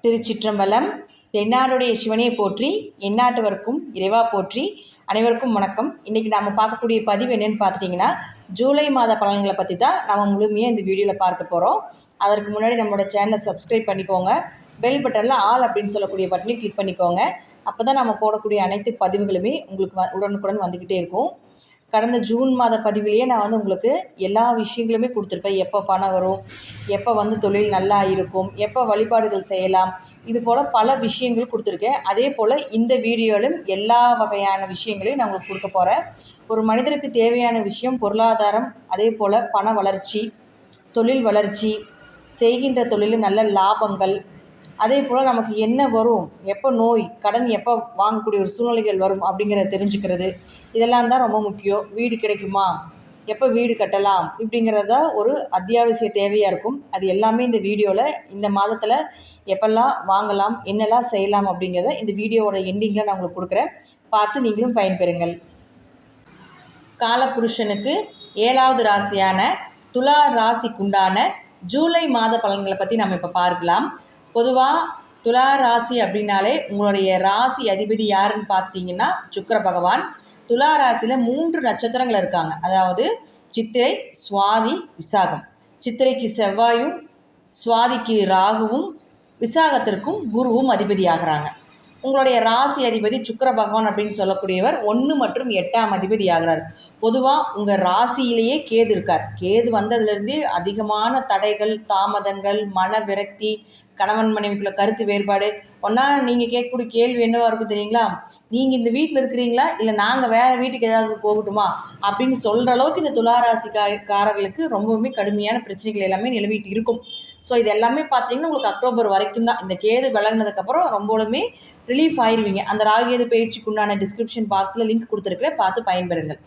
திருச்சிற்றம்பலம். தென்னாடுடைய சிவனையை போற்றி, எந்நாட்டவர்க்கும் இறைவா போற்றி. அனைவருக்கும் வணக்கம். இன்றைக்கி நாம் பார்க்கக்கூடிய பதிவு என்னென்னு பார்த்துட்டிங்கன்னா, ஜூலை மாத பலன்களை பற்றி தான் நம்ம முழுமையாக இந்த வீடியோவில் பார்க்க போகிறோம். அதற்கு முன்னாடி நம்மளோட சேனலை சப்ஸ்கிரைப் பண்ணிக்கோங்க. பெல் பட்டனில் ஆல் அப்படின்னு சொல்லக்கூடிய பட்டனை கிளிக் பண்ணிக்கோங்க. அப்போ தான் நம்ம போடக்கூடிய அனைத்து பதிவுகளுமே உங்களுக்கு உடனுக்குடன் வந்துக்கிட்டே இருக்கும். கடந்த ஜூன் மாத பதிவிலேயே நான் உங்களுக்கு எல்லா விஷயங்களுமே கொடுத்துருப்பேன். எப்போ பணம் வரும், எப்போ தொழில் நல்லா இருக்கும், எப்போ வழிபாடுகள் செய்யலாம், இது போல் பல விஷயங்கள் கொடுத்துருக்கேன். அதே போல் இந்த வீடியோவிலும் எல்லா வகையான விஷயங்களையும் நான் உங்களுக்கு கொடுக்க போகிறேன். ஒரு மனிதருக்கு தேவையான விஷயம் பொருளாதாரம், அதே போல் பண வளர்ச்சி, தொழில் வளர்ச்சி, செய்கின்ற தொழிலில் நல்ல லாபங்கள், அதே போல் நமக்கு என்ன வரும், எப்போ நோய், கடன் எப்போ வாங்கக்கூடிய ஒரு சூழ்நிலைகள் வரும் அப்படிங்கிறத தெரிஞ்சுக்கிறது, இதெல்லாம் தான் ரொம்ப முக்கியம். வீடு கிடைக்குமா, எப்போ வீடு கட்டலாம், இப்படிங்கிறத ஒரு அத்தியாவசிய தேவையாக இருக்கும். அது எல்லாமே இந்த வீடியோவில் இந்த மாதத்தில் எப்பெல்லாம் வாங்கலாம், என்னெல்லாம் செய்யலாம் அப்படிங்கிறத இந்த வீடியோவோட எண்டிங்கில் நான் உங்களுக்கு கொடுக்குறேன். பார்த்து நீங்களும் பயன்பெறுங்கள். காலபுருஷனுக்கு 7வது ராசியான துலா ராசிக்குண்டான ஜூலை மாத பலன்களை பற்றி நம்ம இப்போ பார்க்கலாம். பொதுவாக துலா ராசி அப்படின்னாலே உங்களுடைய ராசி அதிபதி யாருன்னு பார்த்துட்டிங்கன்னா சுக்கிர பகவான். துலா ராசியில் 3 நட்சத்திரங்கள் இருக்காங்க. அதாவது சித்திரை, சுவாதி, விசாகம். சித்திரைக்கு செவ்வாயும், சுவாதிக்கு ராகுவும், விசாகத்திற்கும் குருவும் அதிபதி ஆகிறாங்க. உங்களுடைய ராசி அதிபதி சுக்கிர பகவான் அப்படின்னு சொல்லக்கூடியவர் 1 மற்றும் 8ஆம் அதிபதி ஆகிறார். பொதுவாக உங்கள் ராசியிலேயே கேது இருக்கார். கேது வந்ததுலேருந்தே அதிகமான தடைகள், தாமதங்கள், மன விரக்தி, கணவன் மனைவிக்குள்ள கருத்து வேறுபாடு. ஒன்றா நீங்கள் கேட்கக்கூடிய கேள்வி என்னவாக இருக்கும் தெரியுங்களா? நீங்கள் இந்த வீட்டில் இருக்கிறீங்களா, இல்லை நாங்கள் வேறு வீட்டுக்கு ஏதாவது போகட்டுமா அப்படின்னு சொல்கிற அளவுக்கு இந்த துளாராசிக்காரர்களுக்கு ரொம்பவுமே கடுமையான பிரச்சனைகள் எல்லாமே நிலவிட்டு இருக்கும். ஸோ இது எல்லாமே பார்த்தீங்கன்னா உங்களுக்கு அக்டோபர் வரைக்கும் தான். இந்த கேது விலகினதுக்கப்புறம் ரொம்பவுமே ரிலீஃப் ஆயிடுவீங்க. அந்த ராகுகேது பயிற்சிக்கு உண்டான டிஸ்கிரிப்ஷன் பாக்ஸில் லிங்க் கொடுத்துருக்குறேன், பார்த்து பயன்பெறுங்கள்.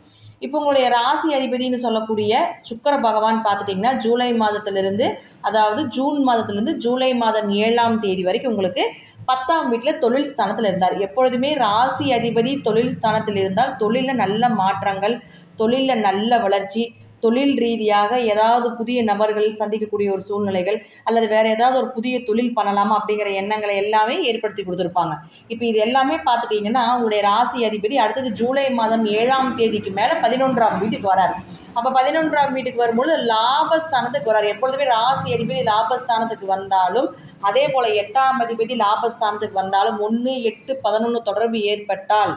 இப்போ உங்களுடைய ராசி அதிபதினு சொல்லக்கூடிய சுக்கிர பகவான் பார்த்துட்டிங்கன்னா ஜூலை மாதத்திலிருந்து, அதாவது ஜூன் மாதத்திலிருந்து ஜூலை மாதம் 7ஆம் தேதி வரைக்கும் உங்களுக்கு 10ஆம் வீட்டில் தொழில் ஸ்தானத்தில் இருந்தார். எப்பொழுதுமே ராசி அதிபதி தொழில் ஸ்தானத்தில் இருந்தால் தொழிலில் நல்ல மாற்றங்கள், தொழிலில் நல்ல வளர்ச்சி, தொழில் ரீதியாக ஏதாவது புதிய நபர்கள் சந்திக்கக்கூடிய ஒரு சூழ்நிலைகள், அல்லது வேறு ஏதாவது ஒரு புதிய தொழில் பண்ணலாமா அப்படிங்கிற எண்ணங்களை எல்லாமே ஏற்படுத்தி கொடுத்துருப்பாங்க. இப்போ இது எல்லாமே பார்த்துட்டிங்கன்னா உங்களுடைய ராசி அதிபதி அடுத்தது ஜூலை மாதம் 7ஆம் தேதிக்கு மேலே 11ஆம் வீட்டுக்கு வரார். அப்போ 11ஆம் வீட்டுக்கு வரும்பொழுது லாபஸ்தானத்துக்கு வரார். எப்பொழுதுமே ராசி அதிபதி லாபஸ்தானத்துக்கு வந்தாலும், அதே போல் 8ஆம் அதிபதி லாபஸ்தானத்துக்கு வந்தாலும் 1, 8, 11 தொடர்பு ஏற்பட்டால்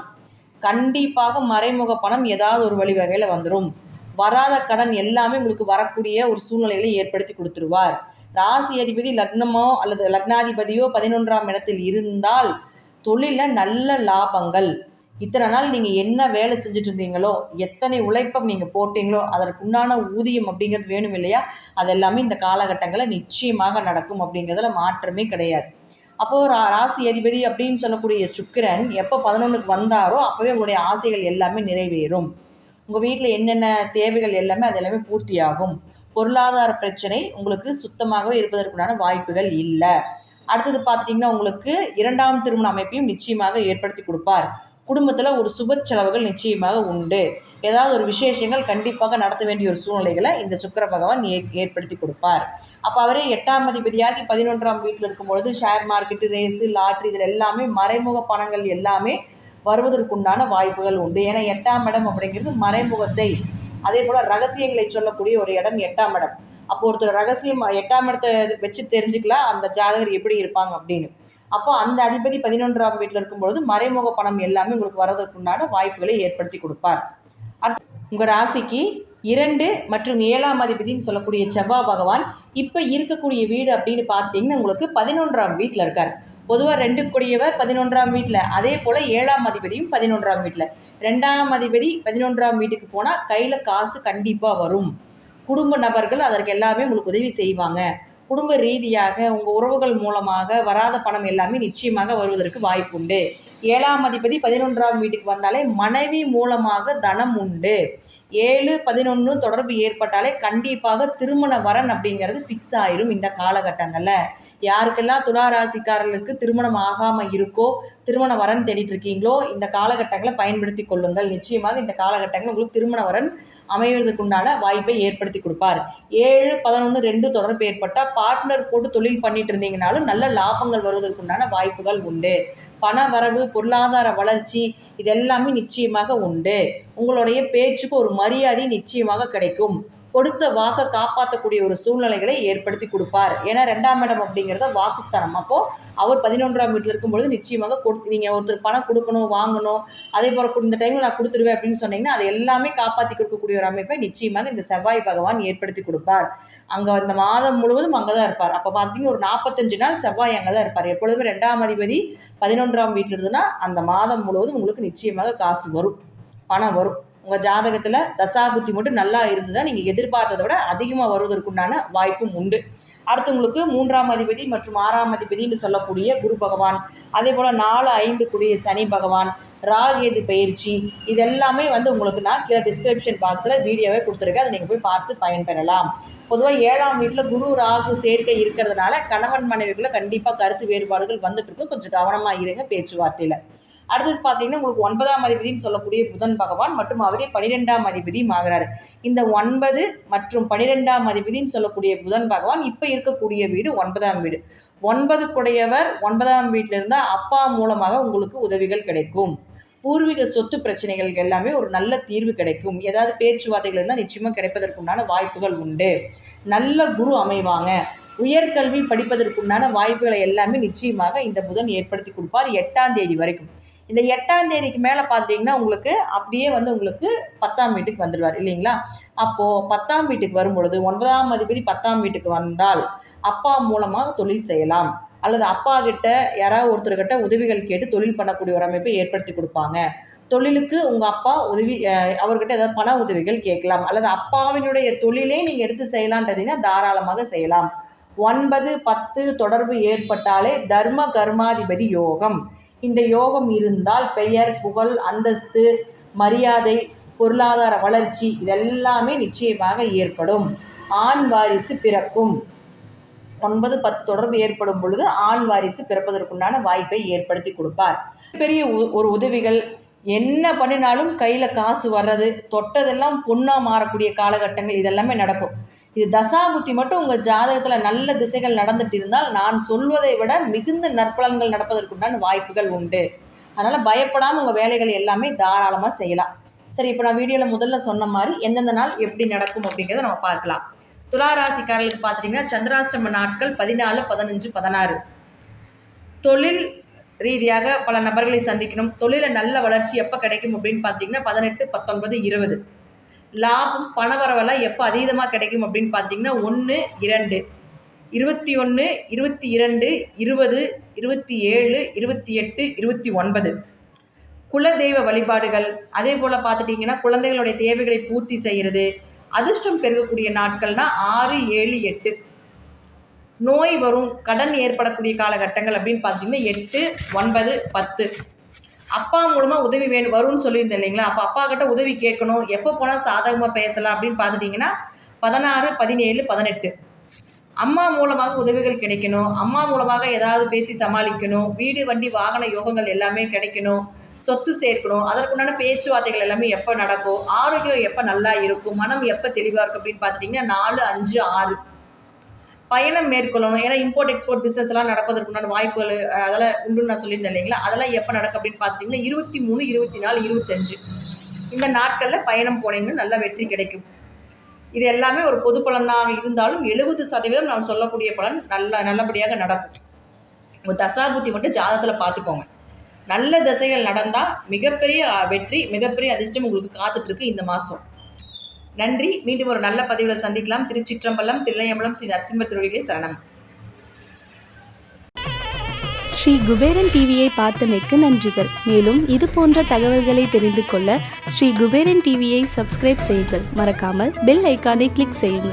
கண்டிப்பாக மறைமுக பணம் ஏதாவது ஒரு வழிவகையில் வந்துடும். வராத கடன் எல்லாமே உங்களுக்கு வரக்கூடிய ஒரு சூழ்நிலைகளை ஏற்படுத்தி கொடுத்துருவார். ராசி அதிபதி லக்னமோ அல்லது லக்னாதிபதியோ 11ஆம் இடத்தில் இருந்தால் தொழிலில் நல்ல லாபங்கள். இத்தனை நாள் நீங்கள் என்ன வேலை செஞ்சுட்டு இருந்தீங்களோ, எத்தனை உழைப்பம் நீங்கள் போட்டீங்களோ அதற்குண்டான ஊதியம் அப்படிங்கிறது வேணும் இல்லையா, அதெல்லாமே இந்த காலகட்டங்களில் நிச்சயமாக நடக்கும் அப்படிங்கிறதுல மாற்றமே கிடையாது. அப்போது ராசி அதிபதி அப்படின்னு சொல்லக்கூடிய சுக்கிரன் எப்போ 11க்கு வந்தாரோ அப்போவே உங்களுடைய ஆசைகள் எல்லாமே நிறைவேறும். உங்கள் வீட்டில் என்னென்ன தேவைகள் எல்லாமே அது எல்லாமே பூர்த்தியாகும். பொருளாதார பிரச்சனை உங்களுக்கு சுத்தமாகவே இருப்பதற்குண்டான வாய்ப்புகள் இல்லை. அடுத்தது பார்த்துட்டிங்கன்னா உங்களுக்கு 2ஆம் திருமண அமைப்பையும் நிச்சயமாக ஏற்படுத்தி கொடுப்பார். குடும்பத்தில் ஒரு சுப செலவுகள் நிச்சயமாக உண்டு. ஏதாவது ஒரு விசேஷங்கள் கண்டிப்பாக நடத்த வேண்டிய ஒரு சூழ்நிலைகளை இந்த சுக்கிர பகவான் ஏற்படுத்தி கொடுப்பார். அப்போ அவரே 8ஆம் அதிபதியாகி 11ஆம் வீட்டில் இருக்கும்பொழுது ஷேர் மார்க்கெட்டு, ரேஸு, லாட்ரி இதில் எல்லாமே மறைமுக பணங்கள் எல்லாமே வருவதற்குண்டான வாய்ப்புகள் உண்டு. ஏன்னா 8ஆம் இடம் அப்படிங்கிறது மறைமுகத்தை, அதே போல் ரகசியங்களை சொல்லக்கூடிய ஒரு இடம் 8ஆம் இடம். அப்போ ஒருத்தர் ரகசியம் 8ஆம் இடத்தை வச்சு தெரிஞ்சுக்கலாம் அந்த ஜாதகர் எப்படி இருப்பாங்க அப்படின்னு. அப்போ அந்த அதிபதி 11ஆம் வீட்டில் இருக்கும்பொழுது மறைமுக பணம் எல்லாமே உங்களுக்கு வரதற்குண்டான வாய்ப்புகளை ஏற்படுத்தி கொடுப்பார். அடுத்து உங்கள் ராசிக்கு 2 மற்றும் 7ஆம் அதிபதினு சொல்லக்கூடிய செவ்வாய் பகவான் இப்போ இருக்கக்கூடிய வீடு அப்படின்னு பார்த்துட்டிங்கன்னா உங்களுக்கு 11ஆம் வீட்டில் இருக்கார். பொதுவாக 2 கூடியவர் 11ஆம் வீட்டில், அதே போல் 7ஆம் அதிபதியும் 11ஆம் வீட்டில். 2ஆம் அதிபதி 11ஆம் வீட்டுக்கு போனால் கையில் காசு கண்டிப்பாக வரும். குடும்ப நபர்கள் அதற்கு எல்லாமே உங்களுக்கு உதவி செய்வாங்க. குடும்ப ரீதியாக உங்கள் உறவுகள் மூலமாக வராத பணம் எல்லாமே நிச்சயமாக வருவதற்கு வாய்ப்பு உண்டு. 7ஆம் அதிபதி 11ஆம் வீட்டுக்கு வந்தாலே மனைவி மூலமாக தனம் உண்டு. 7, 11 தொடர்பு ஏற்பட்டாலே கண்டிப்பாக திருமண வரன் அப்படிங்கிறது ஃபிக்ஸ் ஆயிரும் இந்த காலகட்டங்களில். யாருக்கெல்லாம் துலா ராசிக்காரர்களுக்கு திருமணம் ஆகாமல் இருக்கோ, திருமண வரன் தேடிட்டு இருக்கீங்களோ, இந்த காலகட்டங்களை பயன்படுத்தி கொள்ளுங்கள். நிச்சயமாக இந்த காலகட்டங்கள் உங்களுக்கு திருமண வரன் அமைவதற்குண்டான வாய்ப்பை ஏற்படுத்தி கொடுப்பார். 7, 11, 2 தொடர்பு ஏற்பட்டால் பார்ட்னர் போட்டு தொழில் பண்ணிட்டு இருந்தீங்கனாலும் நல்ல லாபங்கள் வருவதற்குண்டான வாய்ப்புகள் உண்டு. பண வரவு, பொருளாதார வளர்ச்சி இதெல்லாமே நிச்சயமாக உண்டு. உங்களுடைய பேச்சுக்கு ஒரு மரியாதை நிச்சயமாக கிடைக்கும். கொடுத்த வாக்கை காப்பாற்றக்கூடிய ஒரு சூழ்நிலைகளை ஏற்படுத்தி கொடுப்பார். ஏன்னா 2ஆம் இடம் அப்படிங்கிறத வாக்குஸ்தானம். அப்போது அவர் 11ஆம் வீட்டில் இருக்கும்பொழுது நிச்சயமாக நீங்கள் ஒருத்தர் பணம் கொடுக்கணும், வாங்கணும், அதே போல் இந்த டைமில் நான் கொடுத்துருவேன் அப்படின்னு சொன்னீங்கன்னா அதை எல்லாமே காப்பாற்றி கொடுக்கக்கூடிய ஒரு அமைப்பை நிச்சயமாக இந்த செவ்வாய் பகவான் ஏற்படுத்தி கொடுப்பார். அங்கே அந்த மாதம் முழுவதும் அங்கே தான் இருப்பார். அப்போ பார்த்தீங்கன்னா ஒரு 45 நாள் செவ்வாய் அங்கே தான் இருப்பார். எப்பொழுதுமே 2ஆம் அதிபதி 11ஆம் வீட்டில் இருந்ததுன்னா அந்த மாதம் முழுவதும் உங்களுக்கு நிச்சயமாக காசு வரும், பணம் வரும். உங்கள் ஜாதகத்தில் தசாபுத்தி மட்டும் நல்லா இருந்ததுன்னா நீங்கள் எதிர்பார்த்ததை விட அதிகமாக வருவதற்குண்டான வாய்ப்பும் உண்டு. அடுத்து உங்களுக்கு 3ஆம் அதிபதி மற்றும் 6ஆம் அதிபதினு சொல்லக்கூடிய குரு பகவான், அதே போல் 4, 5 கூடிய சனி பகவான், ராகேது பயிற்சி இதெல்லாமே உங்களுக்கு நான் கீழே டிஸ்கிரிப்ஷன் பாக்ஸில் வீடியோவே கொடுத்துருக்கேன். அதை நீங்கள் போய் பார்த்து பயன்பெறலாம். பொதுவாக 7ஆம் வீட்டில் குரு ராகு சேர்க்கை இருக்கிறதுனால கணவன் மனைவிக்குள்ள கண்டிப்பாக கருத்து வேறுபாடுகள் வந்துட்டு இருக்கும். கொஞ்சம் கவனமாக இருங்க பேச்சுவார்த்தையில். அடுத்தது பார்த்தீங்கன்னா உங்களுக்கு 9ஆம் அதிபதினு சொல்லக்கூடிய புதன் பகவான் மற்றும் அவரே 12ஆம் அதிபதியும் ஆகிறார். இந்த 9 மற்றும் 12ஆம் அதிபதினு சொல்லக்கூடிய புதன் பகவான் இப்போ இருக்கக்கூடிய வீடு 9ஆம் வீடு. 9 குடையவர் 9ஆம் வீட்டில் இருந்தால் அப்பா மூலமாக உங்களுக்கு உதவிகள் கிடைக்கும். பூர்வீக சொத்து பிரச்சனைகள் எல்லாமே ஒரு நல்ல தீர்வு கிடைக்கும். ஏதாவது பேச்சுவார்த்தைகள் இருந்தால் நிச்சயமாக கிடைப்பதற்குண்டான வாய்ப்புகள் உண்டு. நல்ல குரு அமைவாங்க. உயர்கல்வி படிப்பதற்குண்டான வாய்ப்புகளை எல்லாமே நிச்சயமாக இந்த புதன் ஏற்படுத்தி கொடுப்பார் 8ஆம் தேதி வரைக்கும். இந்த 8ஆம் தேதிக்கு மேலே பார்த்துட்டிங்கன்னா உங்களுக்கு அப்படியே உங்களுக்கு 10ஆம் வீட்டுக்கு வந்துடுவார் இல்லைங்களா? அப்போது 10ஆம் வீட்டுக்கு வரும்பொழுது 9ஆம் அதிபதி 10ஆம் வீட்டுக்கு வந்தால் அப்பா மூலமாக தொழில் செய்யலாம், அல்லது அப்பா கிட்ட யாராவது ஒருத்தர்கிட்ட உதவிகள் கேட்டு தொழில் பண்ணக்கூடிய ஒரு அமைப்பை ஏற்படுத்தி கொடுப்பாங்க. தொழிலுக்கு உங்கள் அப்பா உதவி, அவர்கிட்ட ஏதாவது பண உதவிகள் கேட்கலாம், அல்லது அப்பாவினுடைய தொழிலே நீங்கள் எடுத்து செய்யலான்றதுன்னா தாராளமாக செய்யலாம். 9, 10 தொடர்பு ஏற்பட்டாலே தர்ம கர்மாதிபதி யோகம். இந்த யோகம் இருந்தால் பெயர், புகழ், அந்தஸ்து, மரியாதை, பொருளாதார வளர்ச்சி இதெல்லாமே நிச்சயமாக ஏற்படும். ஆண் வாரிசு பிறக்கும். 9, 10 தொடர்பு ஏற்படும் பொழுது ஆண் வாரிசு பிறப்பதற்குண்டான வாய்ப்பை ஏற்படுத்தி கொடுப்பார். பெரிய ஒரு உதவிகள் என்ன பண்ணினாலும் கையில் காசு வர்றது, தொட்டதெல்லாம் பொண்ணாக மாறக்கூடிய காலகட்டங்கள் இதெல்லாமே நடக்கும். இது தசாபுத்தி மட்டும் உங்கள் ஜாதகத்தில் நல்ல திசைகள் நடந்துட்டு இருந்தால் நான் சொல்வதை விட மிகுந்த நற்பலன்கள் நடப்பதற்குண்டான வாய்ப்புகள் உண்டு. அதனால் பயப்படாமல் உங்கள் வேலைகள் எல்லாமே தாராளமாக செய்யலாம். சரி, இப்போ நான் வீடியோவில் முதல்ல சொன்ன மாதிரி எந்தெந்த நாள் எப்படி நடக்கும் அப்படிங்கிறத நம்ம பார்க்கலாம். துலா ராசிக்காரர்களுக்கு பார்த்துட்டிங்கன்னா சந்திராஷ்டம நாட்கள் 14, 15, 16. தொழில் ரீதியாக பல நபர்களை சந்திக்கணும். தொழிலில் நல்ல வளர்ச்சி எப்போ கிடைக்கும் அப்படின்னு பார்த்தீங்கன்னா 18, 19, 20. லாபம் பணவரவெல்லாம் எப்போ அதீதமாக கிடைக்கும் அப்படின்னு பார்த்தீங்கன்னா 1, 2, 21, 22, 20, 27, 28, 29. குலதெய்வ வழிபாடுகள், அதே போல் பார்த்துட்டிங்கன்னா குழந்தைகளுடைய தேவைகளை பூர்த்தி செய்கிறது. அதிர்ஷ்டம் பெருகக்கூடிய நாட்கள்னால் 6, 7, 8. நோய் வரும், கடன் ஏற்படக்கூடிய காலகட்டங்கள் அப்படின்னு பார்த்தீங்கன்னா 8, 9, 10. அப்பா மூலமாக உதவி வரும்னு சொல்லியிருந்தேன் இல்லைங்களா? அப்போ அப்பா கிட்ட உதவி கேட்கணும், எப்போ போனால் சாதகமாக பேசலாம் அப்படின்னு பார்த்துட்டிங்கன்னா 16, 17, 18. அம்மா மூலமாக உதவிகள் கிடைக்கணும், அம்மா மூலமாக ஏதாவது பேசி சமாளிக்கணும், வீடு வண்டி வாகன யோகங்கள் எல்லாமே கிடைக்கணும், சொத்து சேர்க்கணும், அதற்குண்டான பேச்சுவார்த்தைகள் எல்லாமே எப்போ நடக்கும், ஆரோக்கியம் எப்போ நல்லா இருக்கும், மனம் எப்போ தெளிவாக இருக்கும் அப்படின்னு பார்த்துட்டிங்கன்னா 4, 5, 6. பயணம் மேற்கொள்ளணும். ஏன்னா இம்போர்ட் எக்ஸ்போர்ட் பிஸ்னஸ் எல்லாம் நடப்பதற்குண்டான வாய்ப்புகள் அதெல்லாம் உண்டுன்னு நான் சொல்லியிருந்தேன் இல்லைங்களா? அதெல்லாம் எப்போ நடக்கும் அப்படின்னு பார்த்துட்டிங்கன்னா 23, 24, 25. இந்த நாட்களில் பயணம் போனீங்கன்னா நல்ல வெற்றி கிடைக்கும். இது எல்லாமே ஒரு பொது பலனாக இருந்தாலும் 70% நான் சொல்லக்கூடிய பலன் நல்லபடியாக நடக்கும். உங்கள் தசாபுத்தி மட்டும் ஜாதகத்தில் பார்த்துக்கோங்க. நல்ல திசைகள் நடந்தால் மிகப்பெரிய வெற்றி, மிகப்பெரிய அதிர்ஷ்டம் உங்களுக்கு காத்துட்ருக்கு இந்த மாதம். நன்றி. மீண்டும் ஒரு நல்ல பதிவில் சந்திக்கலாம். திருச்சிற்றம்பலம், தில்லையம்பலம், ஸ்ரீ நரசிம்ம திருவடிகளே சரணம். ஸ்ரீ குபேரன் டிவியை பார்த்தமைக்கு நன்றிகள். மேலும் இது போன்ற தகவல்களை தெரிந்து கொள்ள ஸ்ரீ குபேரன் டிவியை சப்ஸ்கிரைப் செய்யுங்கள். மறக்காமல் பெல் ஐக்கானை கிளிக் செய்யுங்கள்.